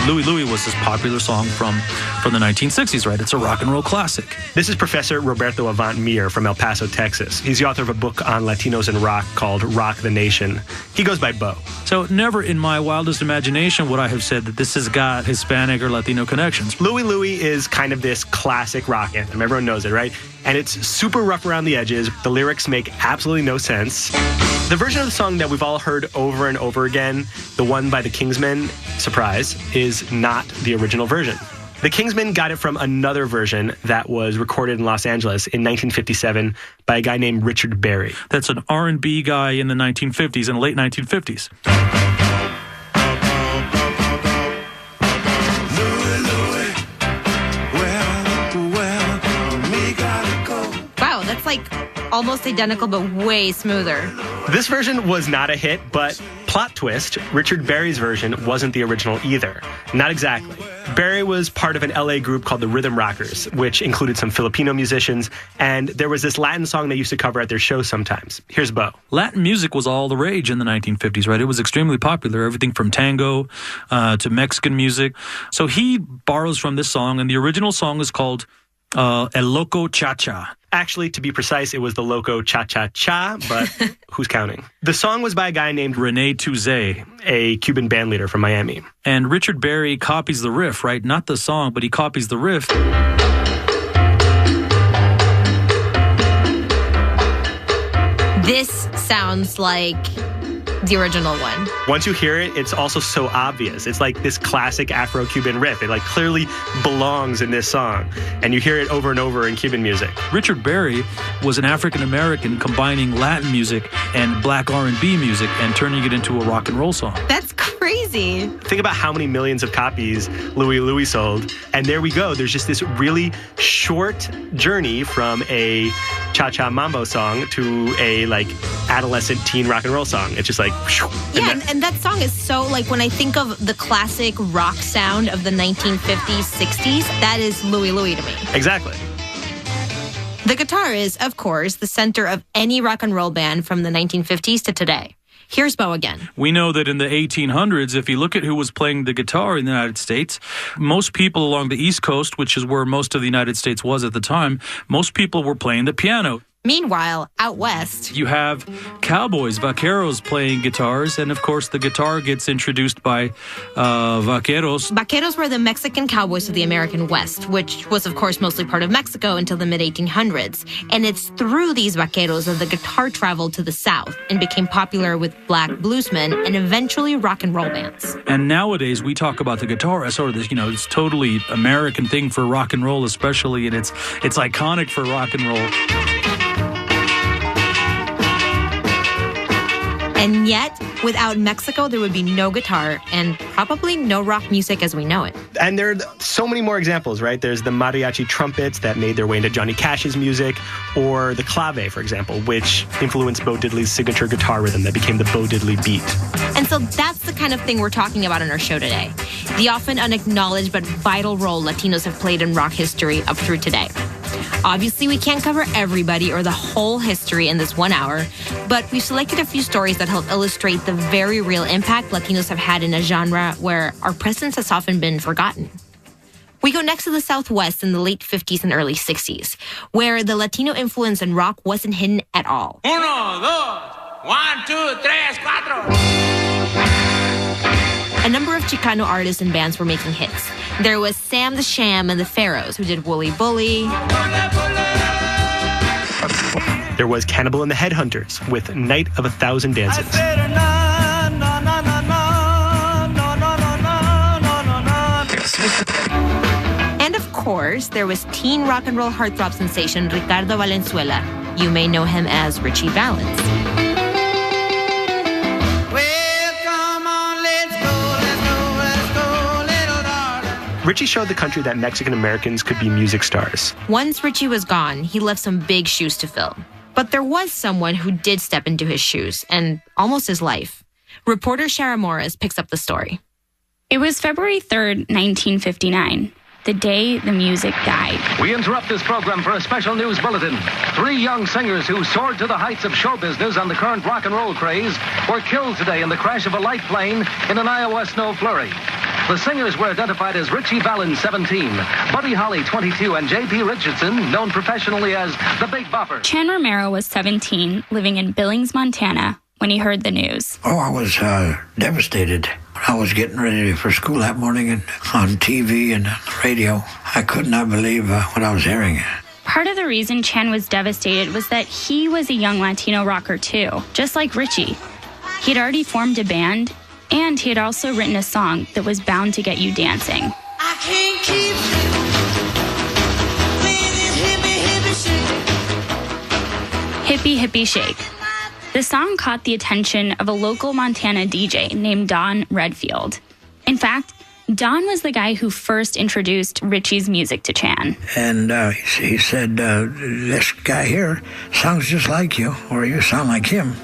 Louie Louie was this popular song from the 1960s, right? It's a rock and roll classic. This is Professor Roberto Avant-Mir from El Paso, Texas. He's the author of a book on Latinos and rock called Rock the Nation. He goes by Bo. So never in my wildest imagination would I have said that this has got Hispanic or Latino connections. Louie Louie is kind of this classic rock anthem. Everyone knows it, right? And it's super rough around the edges. The lyrics make absolutely no sense. The version of the song that we've all heard over and over again, the one by the Kingsmen, surprise, is not the original version. The Kingsmen got it from another version that was recorded in Los Angeles in 1957 by a guy named Richard Berry. That's an R&B guy in the 1950s, in the late 1950s. Wow, that's like almost identical but way smoother. This version was not a hit, but plot twist, Richard Berry's version wasn't the original either. Not exactly. Berry was part of an LA group called the Rhythm Rockers, which included some Filipino musicians, and there was this Latin song they used to cover at their shows sometimes. Here's Bo. Latin music was all the rage in the 1950s, right? It was extremely popular, everything from tango to Mexican music. So he borrows from this song, and the original song is called El Loco Cha-Cha. Actually, to be precise, it was the Loco Cha-Cha-Cha, but who's counting? The song was by a guy named Rene Touzé, a Cuban band leader from Miami. And Richard Berry copies the riff, right? Not the song, but he copies the riff. This sounds like the original one. Once you hear it, it's also so obvious. It's like this classic Afro-Cuban riff. It like clearly belongs in this song. And you hear it over and over in Cuban music. Richard Berry was an African-American combining Latin music and black R&B music and turning it into a rock and roll song. That's crazy. Think about how many millions of copies Louie Louie sold. And there we go. There's just this really short journey from a cha-cha mambo song to a like adolescent teen rock and roll song. It's just like yeah, and that song is so, like, when I think of the classic rock sound of the 1950s, 60s, that is Louie Louie to me. Exactly. The guitar is, of course, the center of any rock and roll band from the 1950s to today. Here's Bo again. We know that in the 1800s, if you look at who was playing the guitar in the United States, most people along the East Coast, which is where most of the United States was at the time, most people were playing the piano. Meanwhile, out west, you have cowboys, vaqueros playing guitars, and of course the guitar gets introduced by vaqueros. Vaqueros were the Mexican cowboys of the American West, which was of course mostly part of Mexico until the mid-1800s. And it's through these vaqueros that the guitar traveled to the South and became popular with black bluesmen and eventually rock and roll bands. And nowadays we talk about the guitar as sort of this, it's totally American thing for rock and roll especially, and it's iconic for rock and roll. And yet, without Mexico, there would be no guitar and probably no rock music as we know it. And there are so many more examples, right? There's the mariachi trumpets that made their way into Johnny Cash's music, or the clave, for example, which influenced Bo Diddley's signature guitar rhythm that became the Bo Diddley beat. And so that's the kind of thing we're talking about on our show today. The often unacknowledged but vital role Latinos have played in rock history up through today. Obviously, we can't cover everybody or the whole history in this 1 hour, but we've selected a few stories that help illustrate the very real impact Latinos have had in a genre where our presence has often been forgotten. We go next to the Southwest in the late 50s and early 60s, where the Latino influence in rock wasn't hidden at all. 1, 2, 1, 2, 3, 4. A number of Chicano artists and bands were making hits. There was Sam the Sham and the Pharaohs, who did Wooly Bully. There was Cannibal and the Headhunters with Night of a Thousand Dances. And of course, there was teen rock and roll heartthrob sensation Ricardo Valenzuela. You may know him as Richie Valens. Richie showed the country that Mexican Americans could be music stars. Once Richie was gone, he left some big shoes to fill. But there was someone who did step into his shoes and almost his life. Reporter Shara Morris picks up the story. It was February 3rd, 1959, the day the music died. We interrupt this program for a special news bulletin. 3 young singers who soared to the heights of show business on the current rock and roll craze were killed today in the crash of a light plane in an Iowa snow flurry. The singers were identified as Richie Valens, 17, Buddy Holly, 22, and J.P. Richardson, known professionally as the Big Bopper. Chan Romero was 17, living in Billings, Montana, when he heard the news. Oh, I was devastated. I was getting ready for school that morning, and on TV and on the radio, I could not believe what I was hearing. Part of the reason Chan was devastated was that he was a young Latino rocker too, just like Richie. He'd already formed a band, and he had also written a song that was bound to get you dancing. I can't keep Hippie Hippie Shake. The song caught the attention of a local Montana DJ named Don Redfield. In fact, Don was the guy who first introduced Richie's music to Chan. And he said, this guy here sounds just like you, or you sound like him.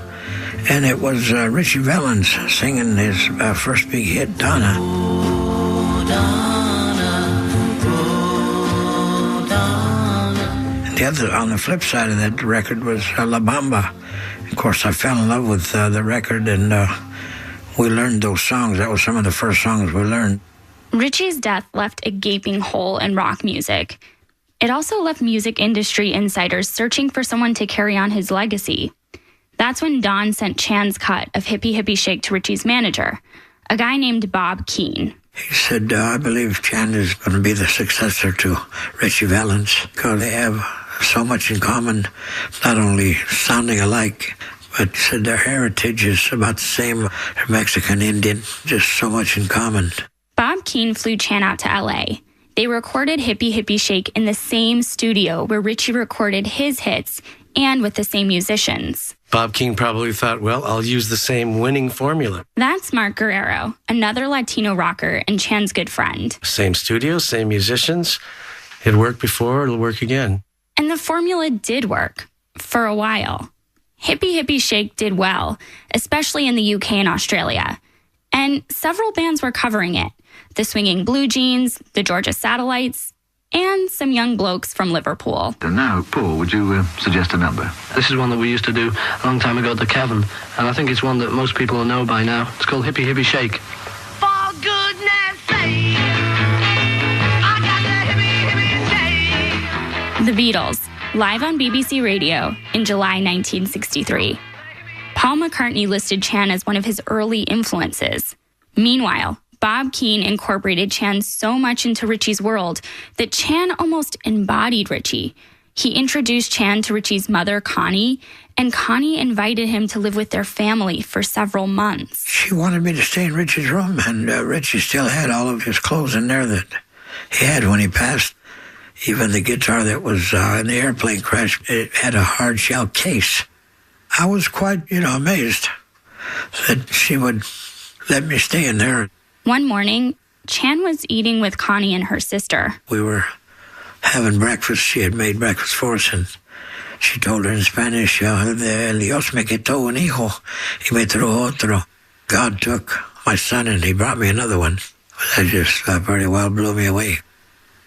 And it was Richie Valens singing his first big hit, Donna. Oh, Donna, oh, Donna. And the other, on the flip side of that record was La Bamba. Of course, I fell in love with the record, and we learned those songs. That was some of the first songs we learned. Richie's death left a gaping hole in rock music. It also left music industry insiders searching for someone to carry on his legacy. That's when Don sent Chan's cut of Hippie Hippie Shake to Richie's manager, a guy named Bob Keane. He said, I believe Chan is going to be the successor to Richie Valens, because they have so much in common, not only sounding alike, but he said their heritage is about the same, Mexican, Indian, just so much in common. Bob Keane flew Chan out to LA. They recorded Hippie Hippie Shake in the same studio where Richie recorded his hits and with the same musicians. Bob Keane probably thought, well, I'll use the same winning formula. That's Mark Guerrero, another Latino rocker and Chan's good friend. Same studio, same musicians. It worked before, it'll work again. And the formula did work, for a while. Hippie Hippie Shake did well, especially in the UK and Australia. And several bands were covering it. The Swinging Blue Jeans, the Georgia Satellites, and some young blokes from Liverpool. And now, Paul, would you suggest a number? This is one that we used to do a long time ago at the Cavern, and I think it's one that most people will know by now. It's called Hippie Hippie Shake. For goodness sake, I got the hippie hippie shake. The Beatles, live on BBC Radio in July 1963. Paul McCartney listed Chan as one of his early influences. Meanwhile, Bob Keane incorporated Chan so much into Richie's world that Chan almost embodied Richie. He introduced Chan to Richie's mother, Connie, and Connie invited him to live with their family for several months. She wanted me to stay in Richie's room, and Richie still had all of his clothes in there that he had when he passed. Even the guitar that was in the airplane crash, it had a hard shell case. I was quite, amazed that she would let me stay in there. One morning, Chan was eating with Connie and her sister. We were having breakfast. She had made breakfast for us, and she told her in Spanish, Dios me quitó un hijo y me trajo otro. God took my son and he brought me another one. That just pretty well blew me away.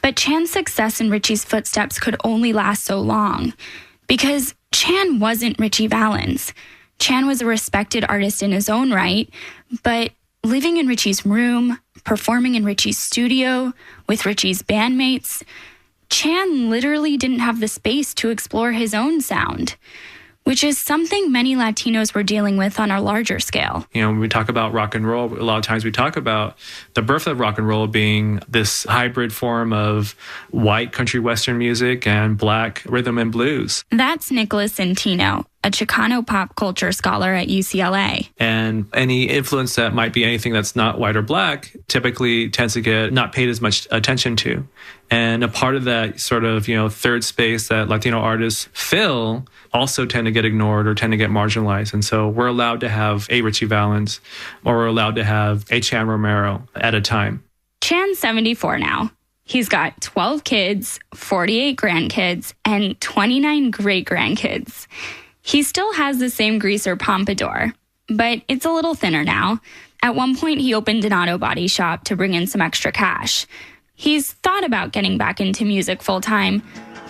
But Chan's success in Richie's footsteps could only last so long, because Chan wasn't Richie Valens. Chan was a respected artist in his own right, but living in Richie's room, performing in Richie's studio, with Richie's bandmates, Chan literally didn't have the space to explore his own sound, which is something many Latinos were dealing with on a larger scale. When we talk about rock and roll, a lot of times we talk about the birth of rock and roll being this hybrid form of white country western music and black rhythm and blues. That's Nicholas Centino, a Chicano pop culture scholar at UCLA. And any influence that might be anything that's not white or black typically tends to get not paid as much attention to. And a part of that sort of, third space that Latino artists fill also tend to get ignored or tend to get marginalized. And so we're allowed to have a Richie Valens, or we're allowed to have a Chan Romero at a time. Chan's 74 now. He's got 12 kids, 48 grandkids, and 29 great-grandkids. He still has the same greaser pompadour, but it's a little thinner now. At one point, he opened an auto body shop to bring in some extra cash. He's thought about getting back into music full-time,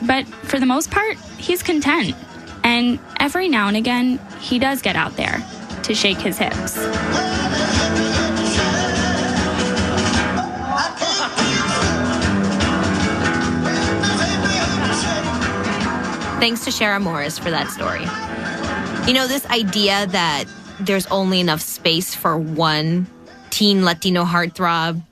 but for the most part, he's content. And every now and again, he does get out there to shake his hips. Thanks to Shara Morris for that story. You know, this idea that there's only enough space for one teen Latino heartthrob,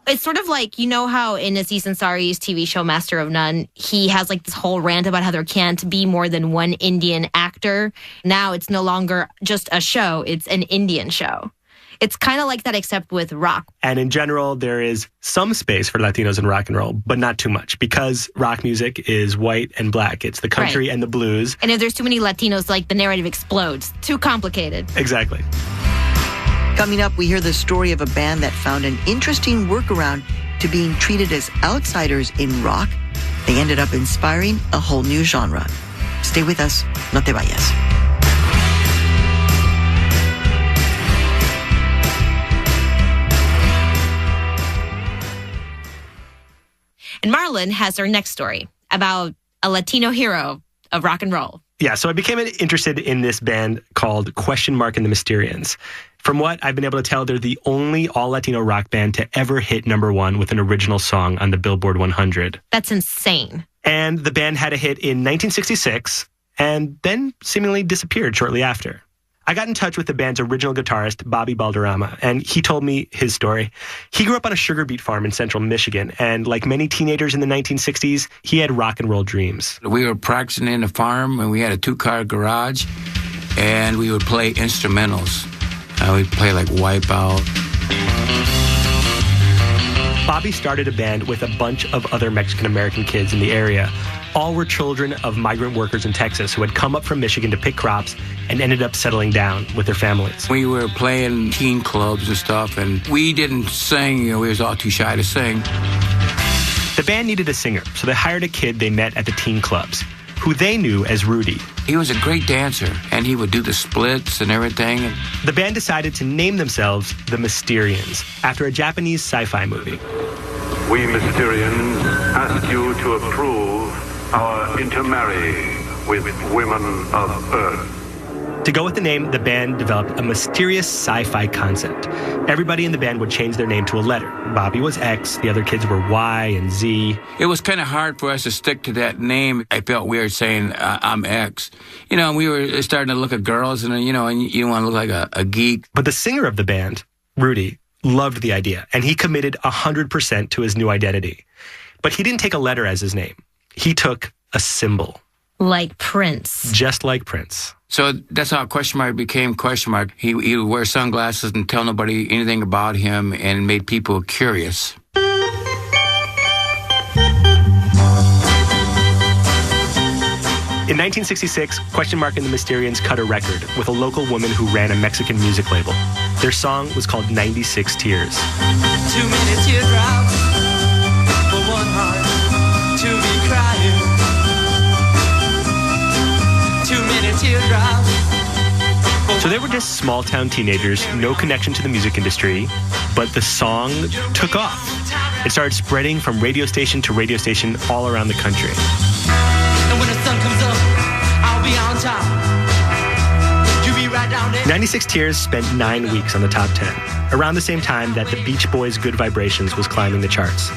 it's sort of like, you know how in Aziz Ansari's TV show Master of None, he has like this whole rant about how there can't be more than one Indian actor. Now it's no longer just a show, it's an Indian show. It's kind of like that, except with rock. And in general, there is some space for Latinos in rock and roll, but not too much, because rock music is white and black. It's the country and the blues. And if there's too many Latinos, like, the narrative explodes. Too complicated. Exactly. Coming up, we hear the story of a band that found an interesting workaround to being treated as outsiders in rock. They ended up inspiring a whole new genre. Stay with us. No te vayas. And Marlon has our next story about a Latino hero of rock and roll. Yeah, so I became interested in this band called ? and the Mysterians. From what I've been able to tell, they're the only all-Latino rock band to ever hit #1 with an original song on the Billboard 100. That's insane. And the band had a hit in 1966 and then seemingly disappeared shortly after. I got in touch with the band's original guitarist, Bobby Balderrama, and he told me his story. He grew up on a sugar beet farm in central Michigan, and like many teenagers in the 1960s, he had rock and roll dreams. We were practicing in the farm, and we had a 2-car garage, and we would play instrumentals. We'd play like Wipeout. Bobby started a band with a bunch of other Mexican-American kids in the area. All were children of migrant workers in Texas who had come up from Michigan to pick crops and ended up settling down with their families. We were playing teen clubs and stuff, and we didn't sing. We was all too shy to sing. The band needed a singer, so they hired a kid they met at the teen clubs, who they knew as Rudy. He was a great dancer, and he would do the splits and everything. The band decided to name themselves the Mysterians, after a Japanese sci-fi movie. We Mysterians ask you to approve our intermarrying with women of Earth. To go with the name, the band developed a mysterious sci-fi concept. Everybody in the band would change their name to a letter. Bobby was X, the other kids were Y and Z. It was kind of hard for us to stick to that name. I felt weird saying, I'm X. We were starting to look at girls, and you don't want to look like a geek. But the singer of the band, Rudy, loved the idea, and he committed 100% to his new identity. But he didn't take a letter as his name. He took a symbol. Like Prince. Just like Prince. So that's how Question Mark became Question Mark. He would wear sunglasses and tell nobody anything about him, and made people curious. In 1966, Question Mark and the Mysterians cut a record with a local woman who ran a Mexican music label. Their song was called 96 Tears. Too many teardrops for one heart to be crying. Too many teardrops. So they were just small-town teenagers, no connection to the music industry, but the song took off. It started spreading from radio station to radio station all around the country. And when the sun comes up, I'll be on top. You be right down there. 96 Tears spent 9 weeks on the top 10, around the same time that the Beach Boys' Good Vibrations was climbing the charts.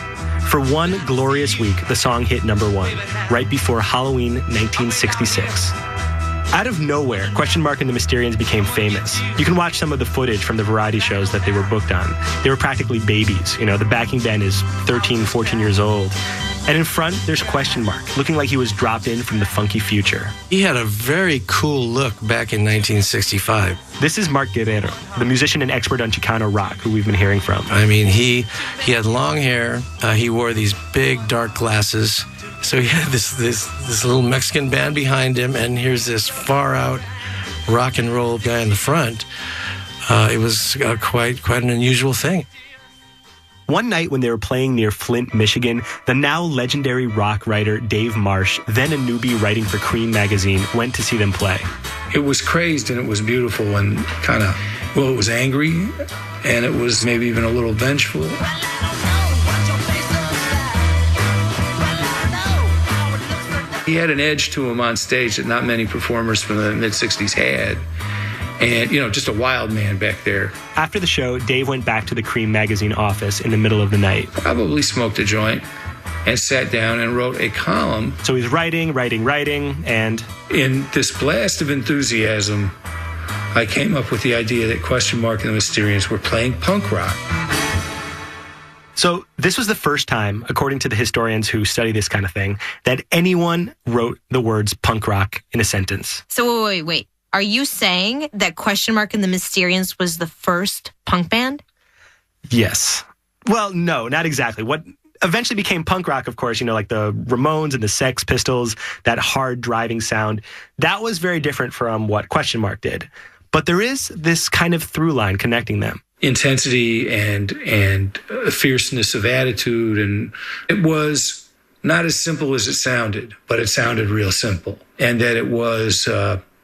For one glorious week, the song hit #1, right before Halloween 1966. Out of nowhere, Question Mark and the Mysterians became famous. You can watch some of the footage from the variety shows that they were booked on. They were practically babies. The backing band is 13, 14 years old. And in front, there's Question Mark, looking like he was dropped in from the funky future. He had a very cool look back in 1965. This is Mark Guerrero, the musician and expert on Chicano rock, who we've been hearing from. I mean, he had long hair. He wore these big, dark glasses. So he had this little Mexican band behind him, and here's this far-out rock and roll guy in the front. It was quite an unusual thing. One night when they were playing near Flint, Michigan, the now legendary rock writer Dave Marsh, then a newbie writing for Cream magazine, went to see them play. It was crazed and it was beautiful and it was angry and it was maybe even a little vengeful. He had an edge to him on stage that not many performers from the mid-'60s had. And, just a wild man back there. After the show, Dave went back to the Cream magazine office in the middle of the night. Probably smoked a joint. and sat down and wrote a column. So he's writing, and in this blast of enthusiasm, I came up with the idea that Question Mark and the Mysterians were playing punk rock. So this was the first time, according to the historians who study this kind of thing, that anyone wrote the words punk rock in a sentence. So wait. Are you saying that Question Mark and the Mysterians was the first punk band? Yes. Well, no, not exactly. What eventually became punk rock, of course, like the Ramones and the Sex Pistols, that hard driving sound, that was very different from what Question Mark did. But there is this kind of through line connecting them. Intensity and fierceness of attitude. And it was not as simple as it sounded, but it sounded real simple. And that it was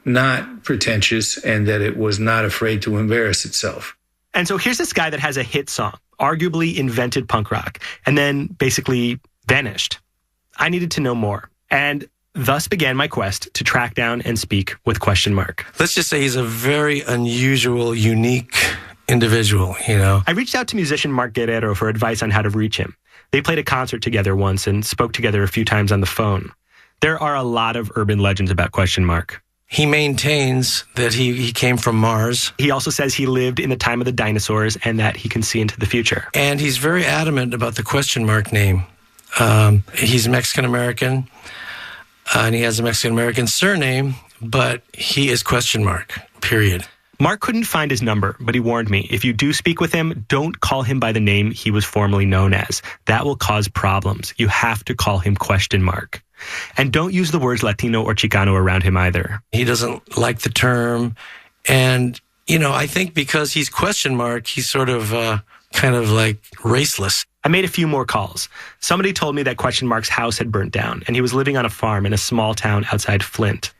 not pretentious and that it was not afraid to embarrass itself. And so here's this guy that has a hit song, arguably invented punk rock, and then basically vanished. I needed to know more. And thus began my quest to track down and speak with Question Mark. Let's just say he's a very unusual, unique individual, I reached out to musician Mark Guerrero for advice on how to reach him. They played a concert together once and spoke together a few times on the phone. There are a lot of urban legends about Question Mark. He maintains that he came from Mars. He also says he lived in the time of the dinosaurs and that he can see into the future. And he's very adamant about the Question Mark name. He's Mexican-American, and he has a Mexican-American surname, but he is Question Mark, period. Mark couldn't find his number, but he warned me, if you do speak with him, don't call him by the name he was formerly known as. That will cause problems. You have to call him Question Mark. And don't use the words Latino or Chicano around him either. He doesn't like the term. And, I think because he's Question Mark, he's sort of kind of like raceless. I made a few more calls. Somebody told me that Question Mark's house had burnt down, and he was living on a farm in a small town outside Flint.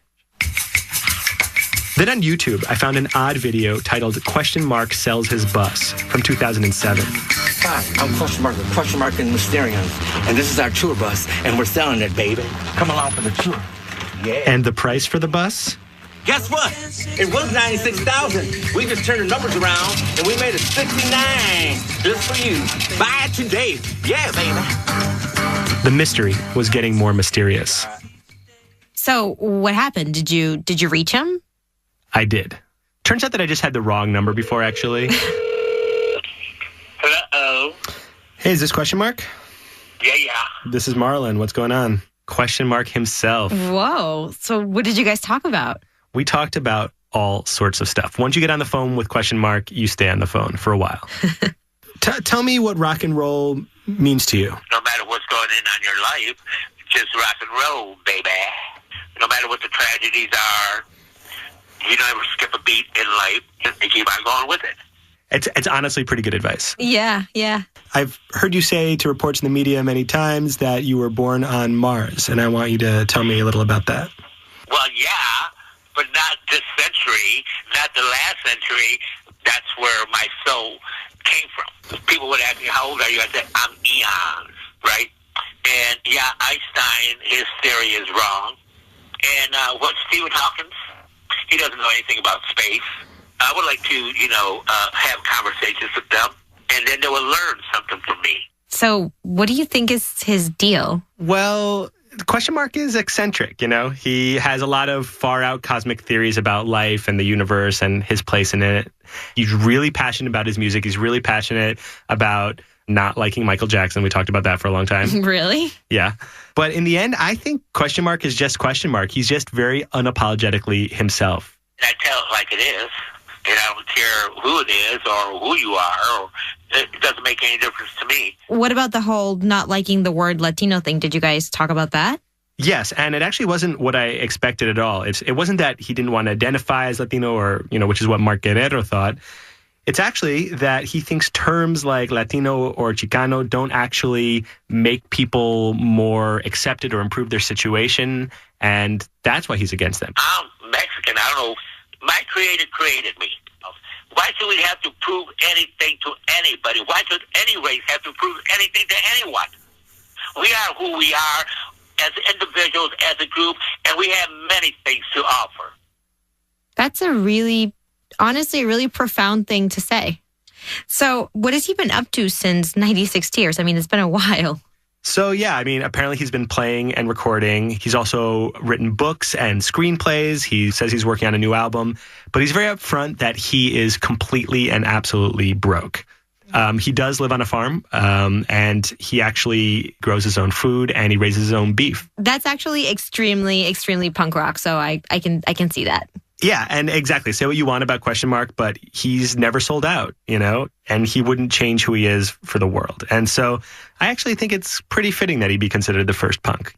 Then on YouTube, I found an odd video titled Question Mark Sells His Bus from 2007. Hi, I'm Question Mark with Question Mark and the Mysterians, and this is our tour bus, and we're selling it, baby. Come along for the tour. Yeah. And the price for the bus? Guess what? It was $96,000. We just turned the numbers around, and we made it $69 just for you. Buy it today. Yeah, baby. The mystery was getting more mysterious. So what happened? Did you reach him? I did. Turns out that I just had the wrong number before, actually. Hello. Hey, is this Question Mark? Yeah. This is Marlon. What's going on? Question Mark himself. Whoa. So what did you guys talk about? We talked about all sorts of stuff. Once you get on the phone with Question Mark, you stay on the phone for a while. Tell me what rock and roll means to you. No matter what's going on your life, just rock and roll, baby. No matter what the tragedies are, you don't ever skip a beat in life and keep on going with it. It's honestly pretty good advice. Yeah. I've heard you say to reports in the media many times that you were born on Mars, and I want you to tell me a little about that. Well, yeah, but not this century, not the last century. That's where my soul came from. People would ask me, how old are you? I said, I'm eons, right? And yeah, Einstein, his theory is wrong. And what Stephen Hawkins, he doesn't know anything about space. I would like to, have conversations with them, and then they will learn something from me. So what do you think is his deal? Well, Question Mark is eccentric, He has a lot of far-out cosmic theories about life and the universe and his place in it. He's really passionate about his music. He's really passionate about not liking Michael Jackson. We talked about that for a long time. Really? Yeah. But in the end, I think Question Mark is just Question Mark. He's just very unapologetically himself. I tell it like it is. And I don't care who it is or who you are. It doesn't make any difference to me. What about the whole not liking the word Latino thing? Did you guys talk about that? Yes, and it actually wasn't what I expected at all. It wasn't that he didn't want to identify as Latino or, which is what Mark Guerrero thought. It's actually that he thinks terms like Latino or Chicano don't actually make people more accepted or improve their situation, and that's why he's against them. I'm Mexican. I don't know. My Creator created me. Why should we have to prove anything to anybody? Why should any race have to prove anything to anyone? We are who we are as individuals, as a group, and we have many things to offer. That's honestly, a really profound thing to say. So what has he been up to since 96 Tears? I mean, it's been a while. So, yeah, I mean, apparently he's been playing and recording. He's also written books and screenplays. He says he's working on a new album, but he's very upfront that he is completely and absolutely broke. He does live on a farm, and he actually grows his own food and he raises his own beef. That's actually extremely, extremely punk rock. So I can see that. Yeah, and exactly. Say what you want about Question Mark, but he's never sold out, and he wouldn't change who he is for the world. And so I actually think it's pretty fitting that he be considered the first punk.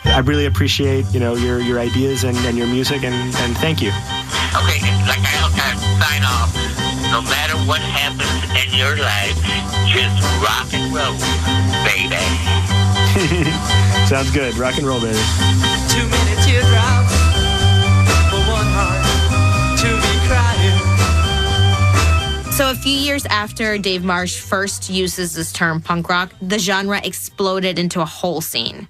I really appreciate, your ideas and your music, and thank you. Okay, like I sign off. No matter what happens in your life, just rock and roll, baby. Sounds good. Rock and roll, baby. Too many teardrops for one heart to be crying. So a few years after Dave Marsh first uses this term punk rock, the genre exploded into a whole scene.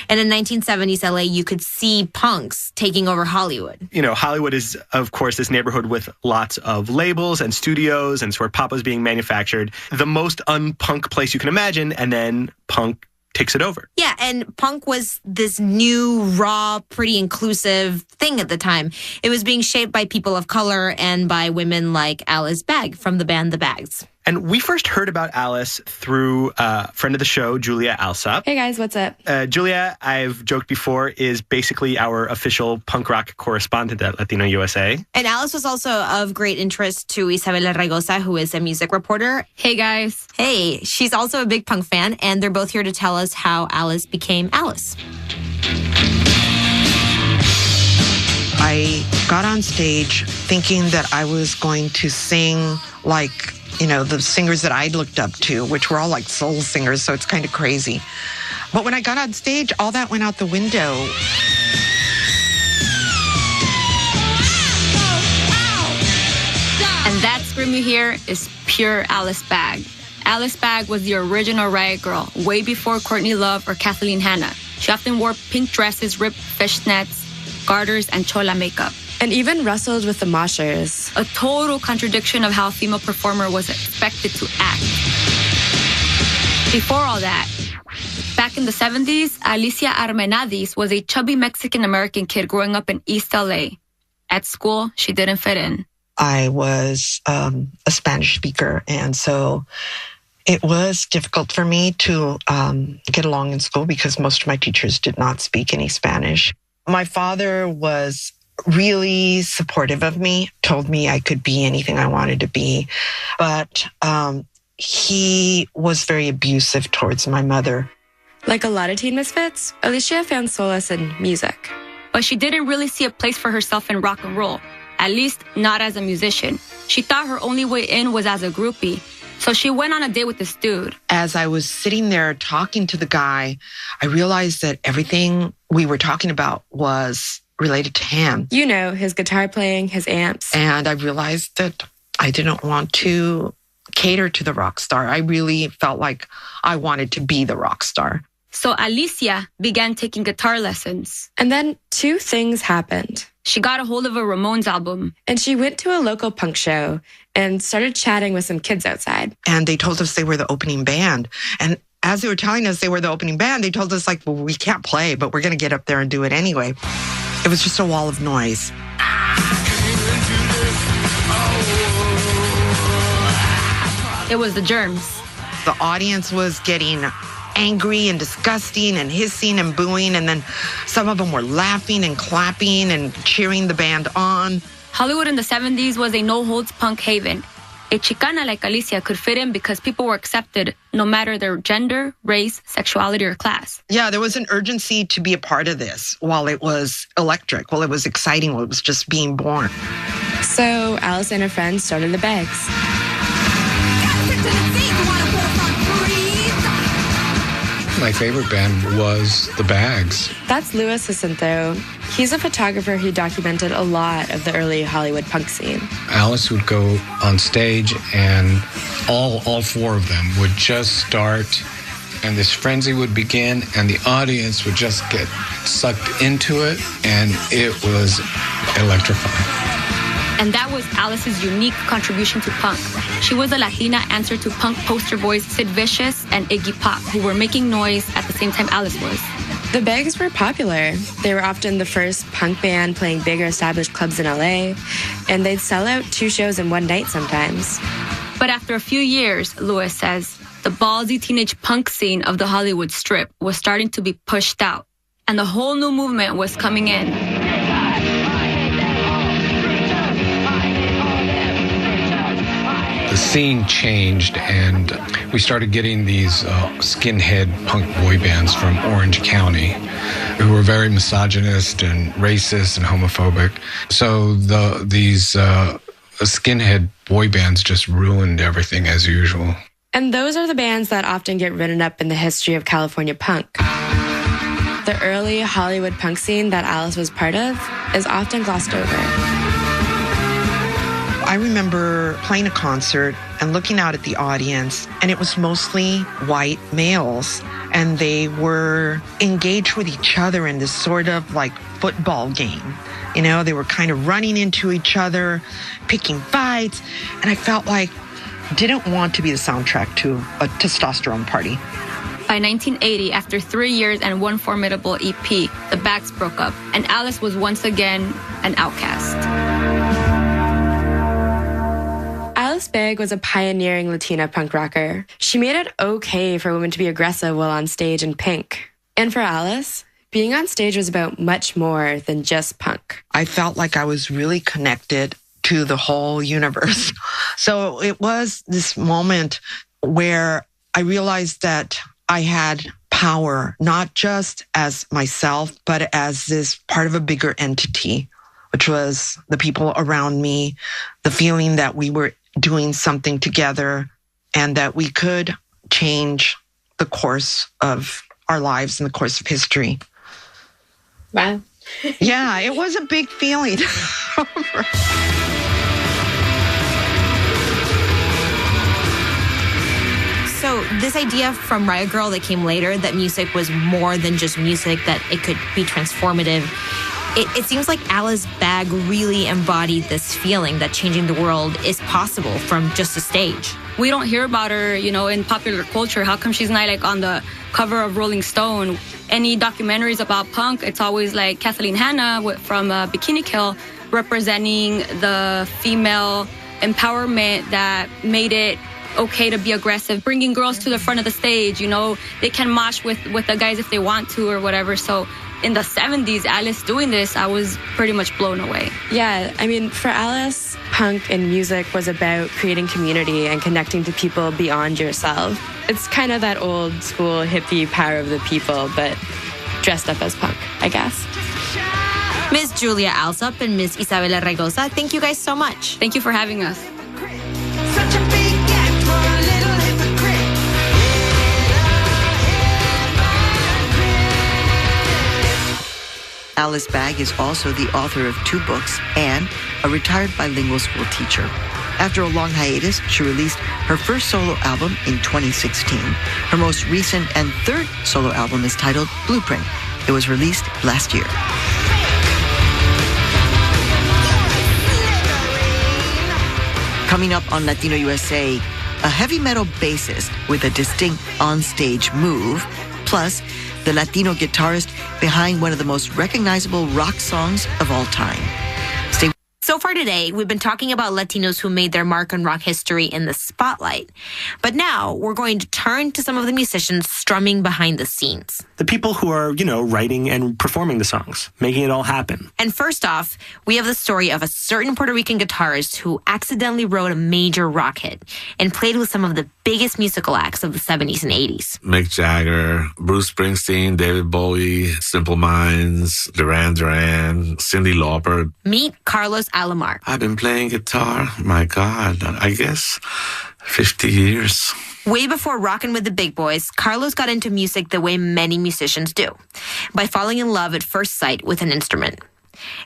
And in 1970s LA, you could see punks taking over Hollywood. Hollywood is, of course, this neighborhood with lots of labels and studios, and it's where pop was being manufactured. The most unpunk place you can imagine, and then punk takes it over. Yeah, and punk was this new, raw, pretty inclusive thing at the time. It was being shaped by people of color and by women like Alice Bagg from the band The Baggs. And we first heard about Alice through a friend of the show, Julia Alsop. Hey guys, what's up? Julia, I've joked before, is basically our official punk rock correspondent at Latino USA. And Alice was also of great interest to Isabela Raigosa, who is a music reporter. Hey guys. Hey, she's also a big punk fan, and they're both here to tell us how Alice became Alice. I got on stage thinking that I was going to sing like the singers that I'd looked up to, which were all like soul singers, so it's kind of crazy. But when I got on stage, all that went out the window. And that scream you hear is pure Alice Bagg. Alice Bagg was the original Riot Girl, way before Courtney Love or Kathleen Hanna. She often wore pink dresses, ripped fishnets, garters, and chola makeup. And even wrestled with the moshers. A total contradiction of how a female performer was expected to act. Before all that, back in the 70s, Alicia Armenadis was a chubby Mexican-American kid growing up in East LA. At school, she didn't fit in. I was a Spanish speaker, and so it was difficult for me to get along in school because most of my teachers did not speak any Spanish. My father was really supportive of me, told me I could be anything I wanted to be. But he was very abusive towards my mother. Like a lot of teen misfits, Alicia found solace in music. But she didn't really see a place for herself in rock and roll, at least not as a musician. She thought her only way in was as a groupie. So she went on a date with this dude. As I was sitting there talking to the guy, I realized that everything we were talking about was related to him. His guitar playing, his amps. And I realized that I didn't want to cater to the rock star. I really felt like I wanted to be the rock star. So Alicia began taking guitar lessons. And then two things happened. She got a hold of a Ramones album. And she went to a local punk show and started chatting with some kids outside. And they told us they were the opening band. And as they were telling us they were the opening band, they told us, well, we can't play, but we're going to get up there and do it anyway. It was just a wall of noise. It was the Germs. The audience was getting angry and disgusting and hissing and booing, and then some of them were laughing and clapping and cheering the band on. Hollywood in the 70s was a no-holds punk haven. A Chicana like Alicia could fit in because people were accepted no matter their gender, race, sexuality, or class. Yeah, there was an urgency to be a part of this while it was electric, while it was exciting, while it was just being born. So Alice and her friends started the Baggs. My favorite band was the Baggs. That's Louis Jacinto. He's a photographer who documented a lot of the early Hollywood punk scene. Alice would go on stage and all four of them would just start and this frenzy would begin and the audience would just get sucked into it and it was electrifying. And that was Alice's unique contribution to punk. She was a Latina answer to punk poster boys Sid Vicious and Iggy Pop, who were making noise at the same time Alice was. The Bags were popular. They were often the first punk band playing bigger established clubs in LA, and they'd sell out 2 shows in one night sometimes. But after a few years, Lewis says, the ballsy teenage punk scene of the Hollywood Strip was starting to be pushed out, and the whole new movement was coming in. The scene changed, and we started getting these skinhead punk boy bands from Orange County who were very misogynist and racist and homophobic. So these skinhead boy bands just ruined everything as usual. And those are the bands that often get written up in the history of California punk. The early Hollywood punk scene that Alice was part of is often glossed over. I remember playing a concert and looking out at the audience, and it was mostly white males, and they were engaged with each other in this sort of like football game. You know, they were kind of running into each other, picking fights, and I felt like I didn't want to be the soundtrack to a testosterone party. By 1980, after 3 years and one formidable EP, the Bags broke up, and Alice was once again an outcast. Alice Beg was a pioneering Latina punk rocker. She made it okay for women to be aggressive while on stage in pink. And for Alice, being on stage was about much more than just punk. I felt like I was really connected to the whole universe. So it was this moment where I realized that I had power, not just as myself, but as this part of a bigger entity, which was the people around me, the feeling that we were doing something together and that we could change the course of our lives and the course of history. Wow. Yeah, it was a big feeling. So this idea from Riot Girl that came later, that music was more than just music, that it could be transformative, it seems like Alice Bag really embodied this feeling that changing the world is possible from just a stage. We don't hear about her, in popular culture. How come she's not like on the cover of Rolling Stone? Any documentaries about punk, it's always like Kathleen Hanna from Bikini Kill representing the female empowerment that made it okay to be aggressive, bringing girls to the front of the stage. They can mosh with the guys if they want to or whatever. So in the 70s, Alice doing this, I was pretty much blown away. Yeah, for Alice, punk and music was about creating community and connecting to people beyond yourself. It's kind of that old school hippie power of the people, but dressed up as punk, I guess. Ms. Julia Alsop and Ms. Isabela Regosa, thank you guys so much. Thank you for having us. Alice Bag is also the author of 2 books and a retired bilingual school teacher. After a long hiatus, she released her first solo album in 2016. Her most recent and 3rd solo album is titled Blueprint. It was released last year. Coming up on Latino USA, a heavy metal bassist with a distinct on-stage move, plus the Latino guitarist behind one of the most recognizable rock songs of all time. So far today, we've been talking about Latinos who made their mark on rock history in the spotlight. But now we're going to turn to some of the musicians strumming behind the scenes. The people who are, writing and performing the songs, making it all happen. And first off, we have the story of a certain Puerto Rican guitarist who accidentally wrote a major rock hit and played with some of the biggest musical acts of the 70s and 80s. Mick Jagger, Bruce Springsteen, David Bowie, Simple Minds, Duran Duran, Cyndi Lauper. Meet Carlos Alomar. I've been playing guitar, my God, I guess 50 years. Way before rocking with the big boys, Carlos got into music the way many musicians do, by falling in love at first sight with an instrument.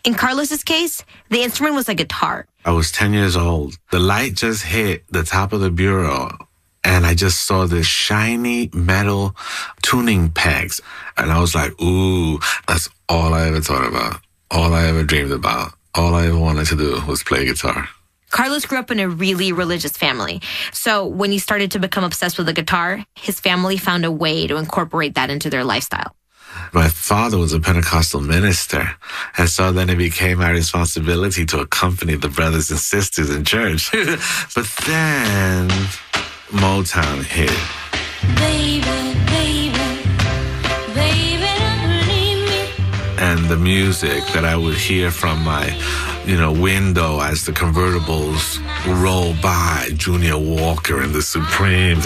In Carlos's case, the instrument was a guitar. I was 10 years old. The light just hit the top of the bureau, and I just saw this shiny metal tuning pegs. And I was like, ooh, that's all I ever thought about, all I ever dreamed about. all I ever wanted to do was play guitar. Carlos grew up in a really religious family. So when he started to become obsessed with the guitar, his family found a way to incorporate that into their lifestyle. My father was a Pentecostal minister, and so then it became my responsibility to accompany the brothers and sisters in church. But then Motown hit. Baby, baby, baby, don't leave me. And the music that I would hear from my window as the convertibles roll by, Junior Walker and the Supremes,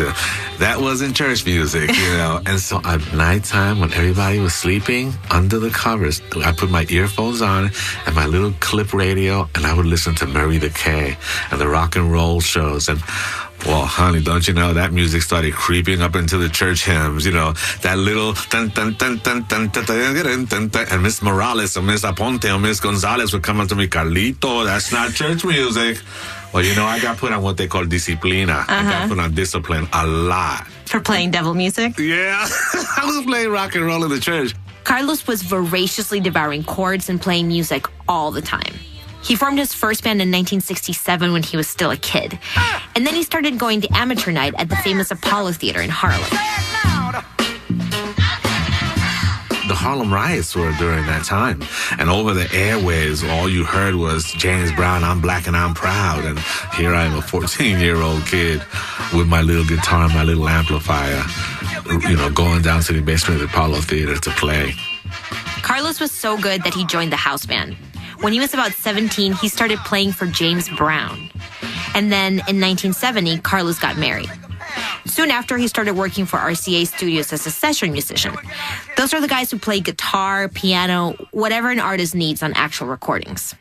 that wasn't church music, And so at nighttime, when everybody was sleeping, under the covers, I put my earphones on and my little clip radio, and I would listen to Murray the K and the rock and roll shows. And well, honey, don't you know that music started creeping up into the church hymns, that little dun dun dun dun dun dun dun dun dun, and Miss Morales or Miss Aponte or Miss Gonzalez would come up to me, Carlito, that's not church music. Well, I got put on what they call disciplina. I got put on discipline a lot. For playing devil music? Yeah, I was playing rock and roll in the church. Carlos was voraciously devouring chords and playing music all the time. He formed his first band in 1967 when he was still a kid. And then he started going to amateur night at the famous Apollo Theater in Harlem. The Harlem riots were during that time. And over the airwaves, all you heard was James Brown, I'm black and I'm proud. And here I am, a 14-year-old kid with my little guitar and my little amplifier, going down to the basement of the Apollo Theater to play. Carlos was so good that he joined the house band. When he was about 17, he started playing for James Brown. And then in 1970, Carlos got married. Soon after, he started working for RCA Studios as a session musician. Those are the guys who play guitar, piano, whatever an artist needs on actual recordings.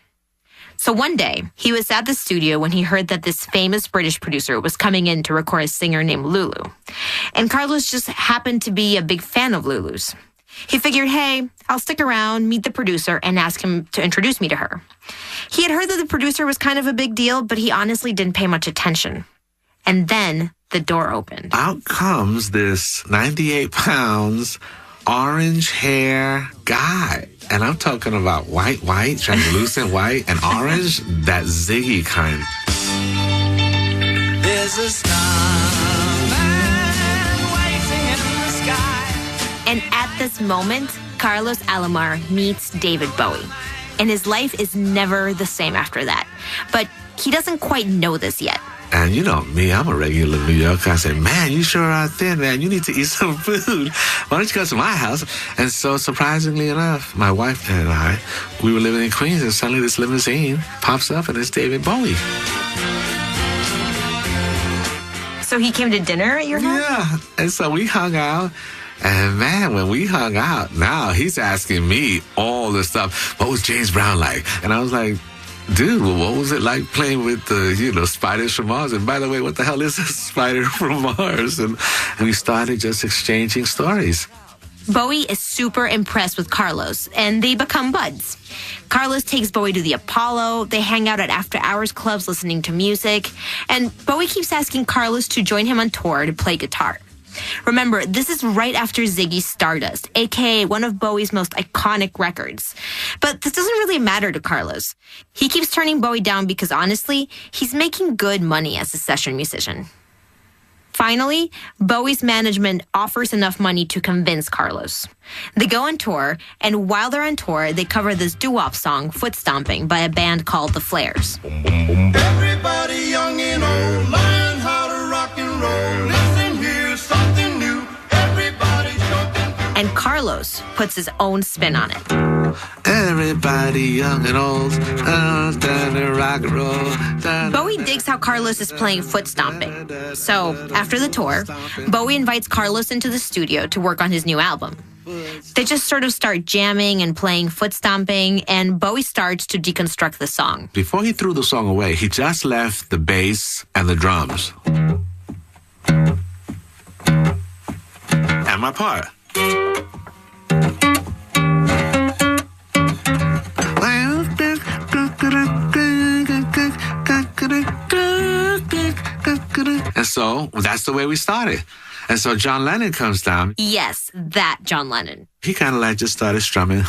So one day, he was at the studio when he heard that this famous British producer was coming in to record a singer named Lulu. And Carlos just happened to be a big fan of Lulu's. He figured, hey, I'll stick around, meet the producer, and ask him to introduce me to her. He had heard that the producer was kind of a big deal, but he honestly didn't pay much attention. And then the door opened. Out comes this 98 pounds, orange hair guy. And I'm talking about white, translucent white, and orange, that Ziggy kind. There's a starman waiting in the sky. And at this moment, Carlos Alomar meets David Bowie. And his life is never the same after that. But he doesn't quite know this yet. And you know me, I'm a regular New Yorker. I said, man, you sure are thin, man. You need to eat some food. Why don't you go to my house? And so surprisingly enough, my wife and I, we were living in Queens, and suddenly this limousine pops up and it's David Bowie. So he came to dinner at your house? Yeah. And so we hung out. And man, when we hung out, now he's asking me all this stuff. What was James Brown like? And I was like, dude, well, what was it like playing with the, spiders from Mars? And by the way, what the hell is a spider from Mars? And we started just exchanging stories. Bowie is super impressed with Carlos, and they become buds. Carlos takes Bowie to the Apollo. They hang out at after-hours clubs listening to music. And Bowie keeps asking Carlos to join him on tour to play guitar. Remember, this is right after Ziggy's Stardust, aka one of Bowie's most iconic records. But this doesn't really matter to Carlos. He keeps turning Bowie down because honestly, he's making good money as a session musician. Finally, Bowie's management offers enough money to convince Carlos. They go on tour, and while they're on tour, they cover this doo-wop song, Foot Stomping, by a band called The Flares. Everybody young and old, learn how to rock and roll. Listen, here's something new. Everybody's jumping. And Carlos puts his own spin on it. Everybody young and old, rock and roll. Bowie digs how Carlos is playing Foot Stomping. So, after the tour, Bowie invites Carlos into the studio to work on his new album. They just sort of start jamming and playing Foot Stomping, and Bowie starts to deconstruct the song. Before he threw the song away, he just left the bass and the drums. And my part. And so that's the way we started. And so John Lennon comes down. Yes, that John Lennon. He kind of just started strumming.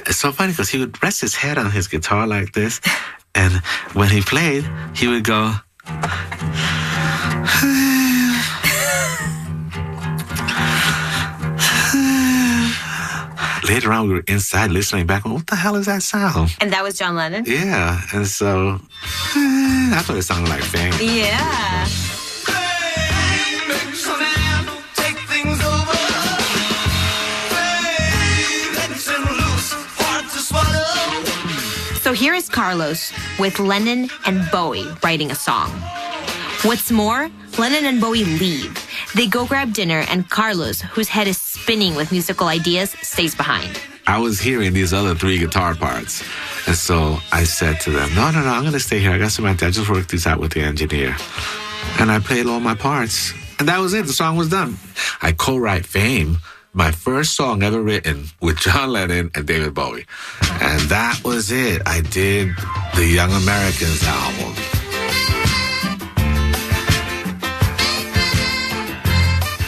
It's so funny because he would rest his head on his guitar like this, and when he played, he would go. Later on, we were inside listening back. What the hell is that sound? And that was John Lennon? Yeah, and so that's what it sounded like, Fame. Yeah. So here is Carlos with Lennon and Bowie writing a song. What's more, Lennon and Bowie leave. They go grab dinner, and Carlos, whose head is spinning with musical ideas, stays behind. I was hearing these other 3 guitar parts. And so I said to them, no, I'm going to stay here. I got some ideas. I just worked these out with the engineer. And I played all my parts. And that was it. The song was done. I co-write Fame, my first song ever written with John Lennon and David Bowie. And that was it. I did the Young Americans album.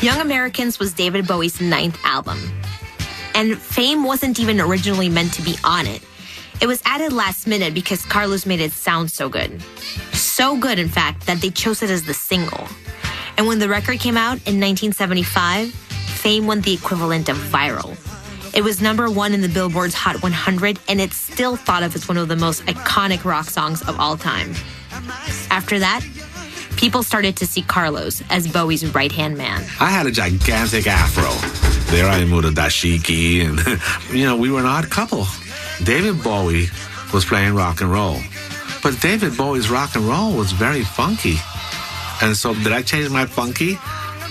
Young Americans was David Bowie's 9th album. And Fame wasn't even originally meant to be on it. It was added last minute because Carlos made it sound so good. So good, in fact, that they chose it as the single. And when the record came out in 1975, Fame won the equivalent of viral. It was #1 in the Billboard's Hot 100, and it's still thought of as one of the most iconic rock songs of all time. After that, people started to see Carlos as Bowie's right-hand man. I had a gigantic afro. There I moved a dashiki, and, we were an odd couple. David Bowie was playing rock and roll. But David Bowie's rock and roll was very funky. And so did I change my funky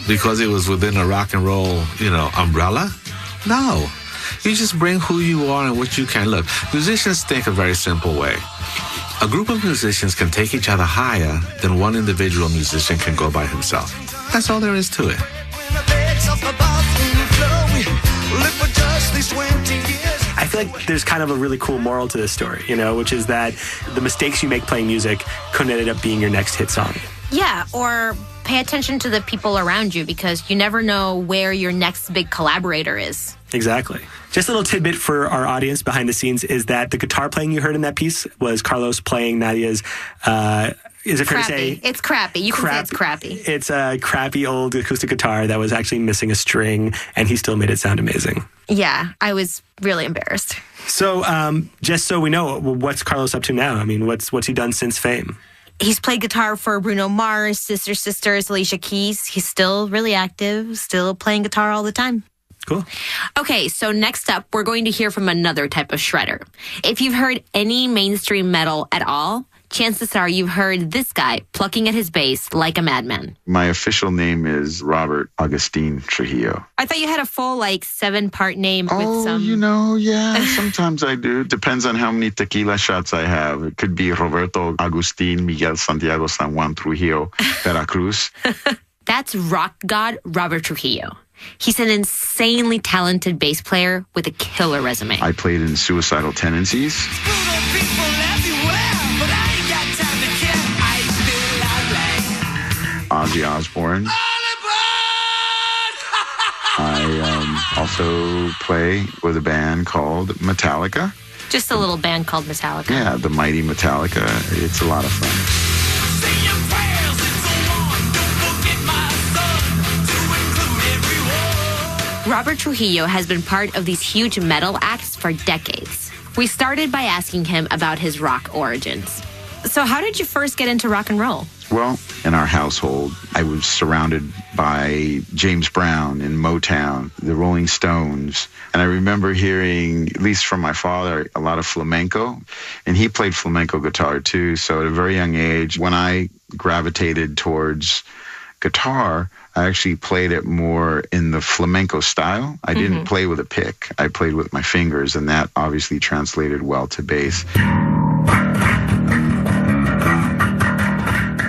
because it was within a rock and roll, umbrella? No. You just bring who you are and what you can. Look, musicians think a very simple way. A group of musicians can take each other higher than one individual musician can go by himself. That's all there is to it. I feel like there's kind of a really cool moral to this story, which is that the mistakes you make playing music could end up being your next hit song. Yeah, or pay attention to the people around you because you never know where your next big collaborator is. Exactly. Just a little tidbit for our audience behind the scenes is that the guitar playing you heard in that piece was Carlos playing Nadia's, is it fair to say? It's crappy. You can say it's crappy. It's a crappy old acoustic guitar that was actually missing a string, and he still made it sound amazing. Yeah, I was really embarrassed. So, just so we know, what's Carlos up to now? I mean, what's he done since Fame? He's played guitar for Bruno Mars, Sister Sisters, Alicia Keys. He's still really active, still playing guitar all the time. Cool. Okay, so next up, we're going to hear from another type of shredder. If you've heard any mainstream metal at all, chances are you've heard this guy plucking at his bass like a madman. My official name is Robert Agustin Trujillo. I thought you had a full, 7-part name with some... yeah, sometimes I do. Depends on how many tequila shots I have. It could be Roberto Agustin Miguel Santiago San Juan Trujillo, Veracruz. That's rock god Robert Trujillo. He's an insanely talented bass player with a killer resume. I played in Suicidal Tendencies. Ozzy Osbourne. I also play with a band called Metallica. Just a little band called Metallica. Yeah, the mighty Metallica. It's a lot of fun. Robert Trujillo has been part of these huge metal acts for decades. We started by asking him about his rock origins. So how did you first get into rock and roll? Well, in our household, I was surrounded by James Brown and Motown, the Rolling Stones. And I remember hearing, at least from my father, a lot of flamenco. And he played flamenco guitar too. So at a very young age, when I gravitated towards guitar, I actually played it more in the flamenco style. I didn't play with a pick. I played with my fingers, and that obviously translated well to bass.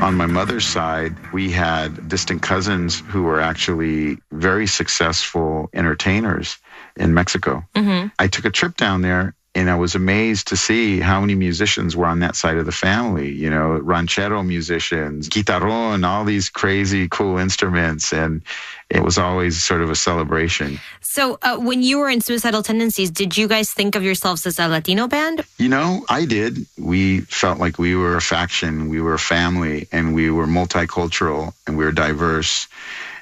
On my mother's side, we had distant cousins who were actually very successful entertainers in Mexico. I took a trip down there, And I was amazed to see how many musicians were on that side of the family, you know, ranchero musicians, guitarrón, all these crazy, cool instruments. And it was always sort of a celebration. So when you were in Suicidal Tendencies, did you guys think of yourselves as a Latino band? You know, I did. We felt like we were a faction, we were a family, and we were multicultural and we were diverse.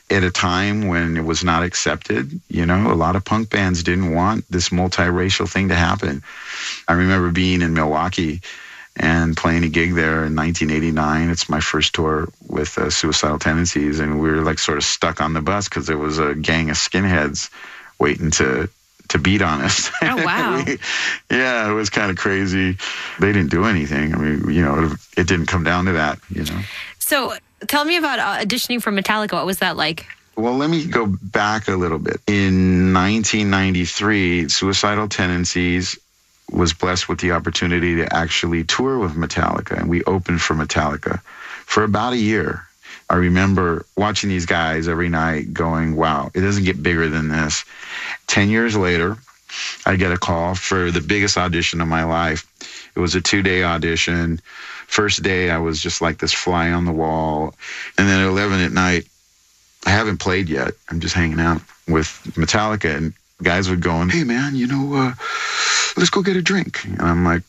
At a time when it was not accepted, you know, a lot of punk bands didn't want this multiracial thing to happen. I remember being in Milwaukee and playing a gig there in 1989. It's my first tour with Suicidal Tendencies, and we were like sort of stuck on the bus because there was a gang of skinheads waiting to beat on us. Oh, wow. Yeah, it was kind of crazy. They didn't do anything. I mean, you know, it didn't come down to that, you know. So tell me about auditioning for Metallica. What was that like? Well, let me go back a little bit. In 1993, Suicidal Tendencies was blessed with the opportunity to actually tour with Metallica, and we opened for Metallica for about a year. I remember watching these guys every night going, wow, it doesn't get bigger than this. 10 years later, I get a call for the biggest audition of my life. It was a 2-day audition. First day, I was just like this fly on the wall. And then at 11 at night, I haven't played yet. I'm just hanging out with Metallica, and guys would go, hey, man, you know, let's go get a drink. And I'm like,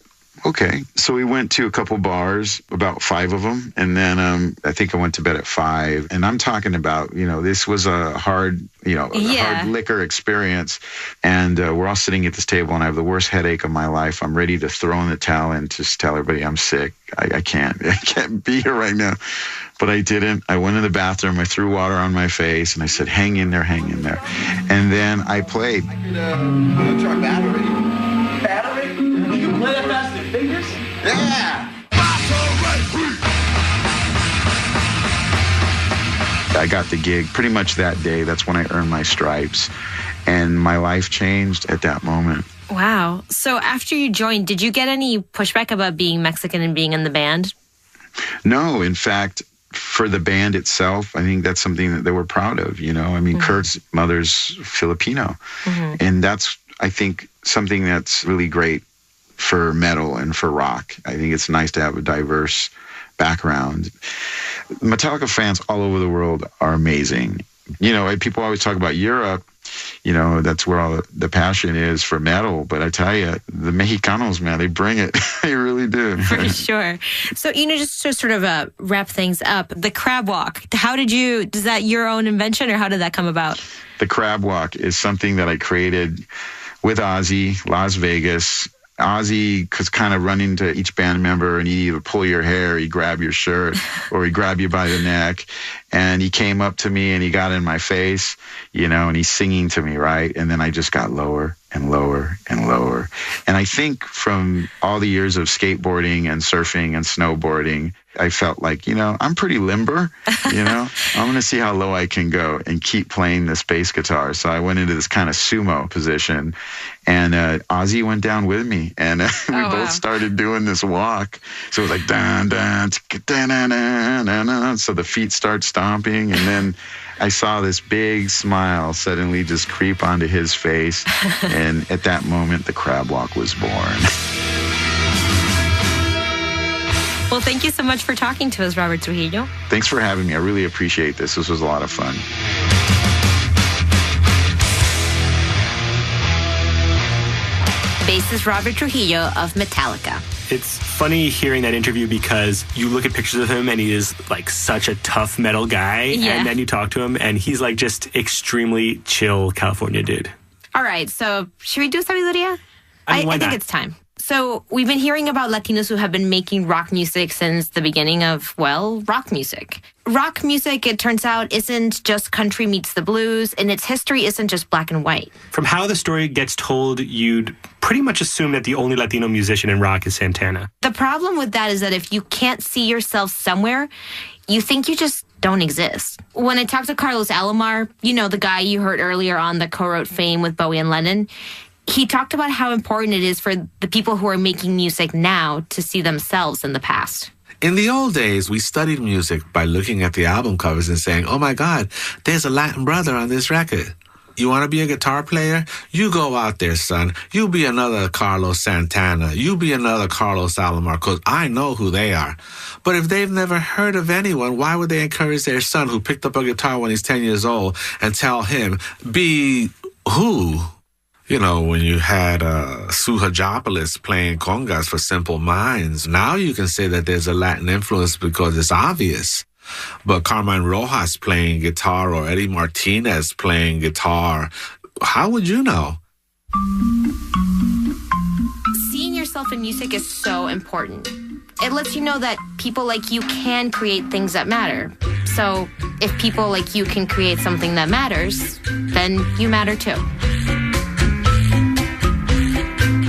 okay. So we went to a couple bars, about 5 of them. And then I think I went to bed at 5. And I'm talking about, you know, this was a hard, you know, hard liquor experience. And we're all sitting at this table, and I have the worst headache of my life. I'm ready to throw in the towel and just tell everybody I'm sick. I can't be here right now. But I didn't. I went in the bathroom. I threw water on my face, and I said, hang in there, hang in there. And then I played. I'm gonna try battery. Battery? You can play that fast with your fingers? Yeah! I got the gig pretty much that day. That's when I earned my stripes. And my life changed at that moment. Wow. So after you joined, did you get any pushback about being Mexican and being in the band? No, in fact, for the band itself, I think that's something that they were proud of, you know. I mean, Kurt's mother's Filipino. And that's, I think, something that's really great for metal and for rock. I think it's nice to have a diverse background. Metallica fans all over the world are amazing. You know, people always talk about Europe. You know, that's where all the passion is for metal. But I tell you, the Mexicanos, man, they bring it. They really do. For sure. So, you know, just to sort of wrap things up, the crab walk, is that your own invention, or how did that come about? The crab walk is something that I created with Ozzy, Las Vegas. Ozzy was kind of running to each band member, and he'd either pull your hair, he'd grab your shirt, or he'd grab you by the neck. And he came up to me and he got in my face, you know, and he's singing to me, right? And then I just got lower and lower and lower. And I think from all the years of skateboarding and surfing and snowboarding, I felt like, you know, I'm pretty limber, you know. I'm going to see how low I can go and keep playing this bass guitar. So I went into this kind of sumo position, and Ozzy went down with me, and we both started doing this walk. So it was like, dun, dun, dun, dun, dun, dun, dun. So the feet start stomping, and then I saw this big smile suddenly just creep onto his face. And at that moment, the crab walk was born. Well, thank you so much for talking to us, Robert Trujillo. Thanks for having me. I really appreciate this. This was a lot of fun. Bassist Robert Trujillo of Metallica. It's funny hearing that interview because you look at pictures of him and he is like such a tough metal guy. Yeah. And then you talk to him and he's like just extremely chill California dude. All right, so should we do Sabiduría? I mean, why I think not? it's time. So we've been hearing about Latinos who have been making rock music since the beginning of, well, rock music. Rock music, it turns out, isn't just country meets the blues, and its history isn't just black and white. From how the story gets told, you'd pretty much assume that the only Latino musician in rock is Santana. The problem with that is that if you can't see yourself somewhere, you think you just don't exist. When I talked to Carlos Alomar, you know, the guy you heard earlier on that co-wrote Fame with Bowie and Lennon, he talked about how important it is for the people who are making music now to see themselves in the past. In the old days, we studied music by looking at the album covers and saying, oh my God, there's a Latin brother on this record. You want to be a guitar player? You go out there, son. You be another Carlos Santana. You be another Carlos Alomar, because I know who they are. But if they've never heard of anyone, why would they encourage their son who picked up a guitar when he's 10 years old and tell him, be who? You know, when you had Suhajopoulos playing congas for Simple Minds, now you can say that there's a Latin influence because it's obvious. But Carmine Rojas playing guitar or Eddie Martinez playing guitar, how would you know? Seeing yourself in music is so important. It lets you know that people like you can create things that matter. So if people like you can create something that matters, then you matter too.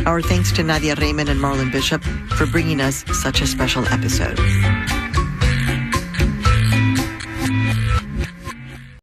Our thanks to Nadia Raymond and Marlon Bishop for bringing us such a special episode.